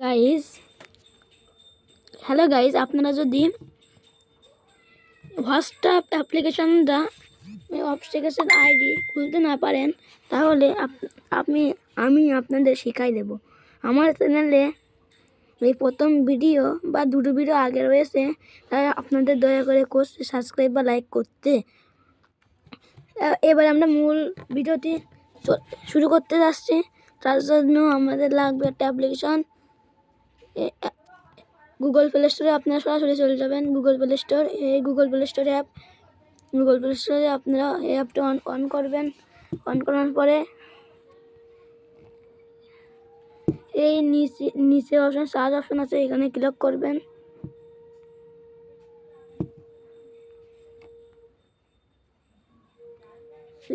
Guys hello guys, আপনারা যদি WhatsApp অ্যাপ্লিকেশনটা অবস্টিকেশন আইডি খুলতে না পারেন তাহলে আমি আপনাদের শিখাই দেব। আমার চ্যানেলে এই প্রথম ভিডিও বা দুটো ভিডিও আগে রয়েছে, তাই আপনাদের দয়া করে কোর্সে সাবস্ক্রাইব বা লাইক করতে। এবার আমরা মূল ভিডিওটি শুরু করতে যাচ্ছি। তার জন্য আমাদের লাগবে একটা অ্যাপ্লিকেশন। গুগল প্লে স্টোরে আপনারা সরাসরি চলে যাবেন। গুগল প্লে স্টোর, এই Google play store app, Google play স্টোরে আপনারা এই অ্যাপটা অন করবেন। অন করার পরে এই নিচে অপশন সার্চ অপশন আছে, এখানে ক্লিক করবেন।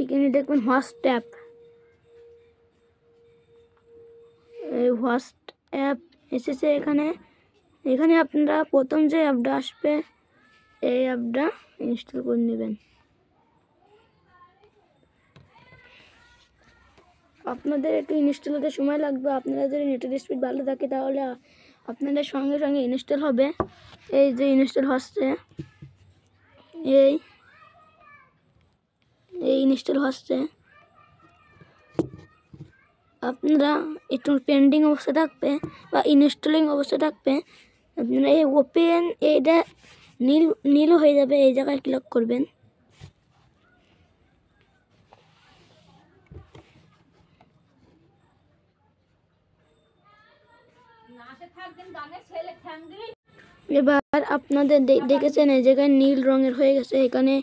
এখানে দেখবেন হোয়াটসঅ্যাপ, এই হোয়াটসঅ্যাপ এসেছে। এখানে আপনারা প্রথম যে অ্যাপটা আসবে এই অ্যাপটা ইনস্টল করে নেবেন। আপনাদের একটু ইনস্টল হতে সময় লাগবে। আপনারা যদি নেটের স্পিড ভালো থাকে তাহলে আপনাদের সঙ্গে সঙ্গে ইনস্টল হবে। এই যে ইনস্টল হচ্ছে, এই ইনস্টল হচ্ছে। আপনারা একটু পেন্ডিং অবস্থা থাকবে বা ইনস্টলিং অবস্থা থাকবে, আপনারা এই ওপেন এইটা নীল হয়ে যাবে, এই জায়গায় ক্লিক করবেন। এবার আপনাদের দেখেছেন এই জায়গায় নীল রঙের হয়ে গেছে, এখানে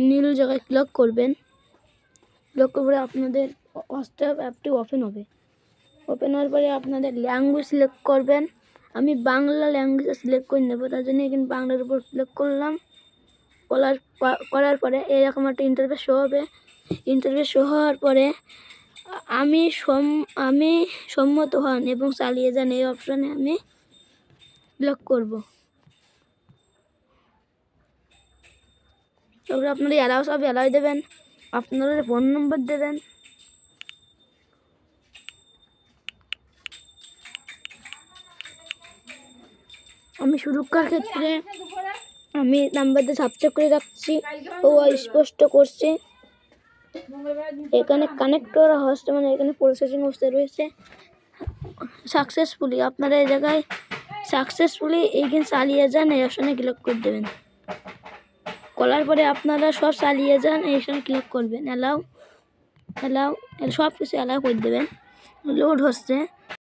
নীল জায়গায় ক্লিক করবেন। ক্লিক করে আপনাদের হোয়াটসঅ্যাপ অ্যাপটি ওপেন হবে। ওপেন হওয়ার পরে আপনাদের ল্যাঙ্গুয়েজ সিলেক্ট করবেন। আমি বাংলা ল্যাঙ্গুয়েজ সিলেক্ট করে নেব, তার জন্য এখানে বাংলার উপর ক্লিক করলাম। করার পরে এরকম একটা ইন্টারফেস শো হবে। ইন্টারফেস শো হওয়ার পরে আমি সম্মত হন এবং চালিয়ে যান এই অপশানে আমি ক্লিক করব। তারপরে আপনারা অ্যালাউ সব অ্যালাউ দেবেন, আপনারা ফোন নম্বর দেবেন। আমি সুরক্ষার ক্ষেত্রে আমি নাম্বারটা সাবস্ক্রাইব করে রাখছি ও স্পষ্ট করছি। এখানে কানেক্ট করা হচ্ছে, মানে এখানে প্রসেসিং অবস্থায় রয়েছে সাকসেসফুলি। আপনারা এই জায়গায় সাকসেসফুলি এইখানে চালিয়ে যান, এই অপশানে ক্লিক করে দেবেন। করার পরে আপনারা সব চালিয়ে যান, এই অপশানে ক্লিক করবেন। অ্যালাউ সব কিছু অ্যালাউ করে দেবেন। লোড হচ্ছে,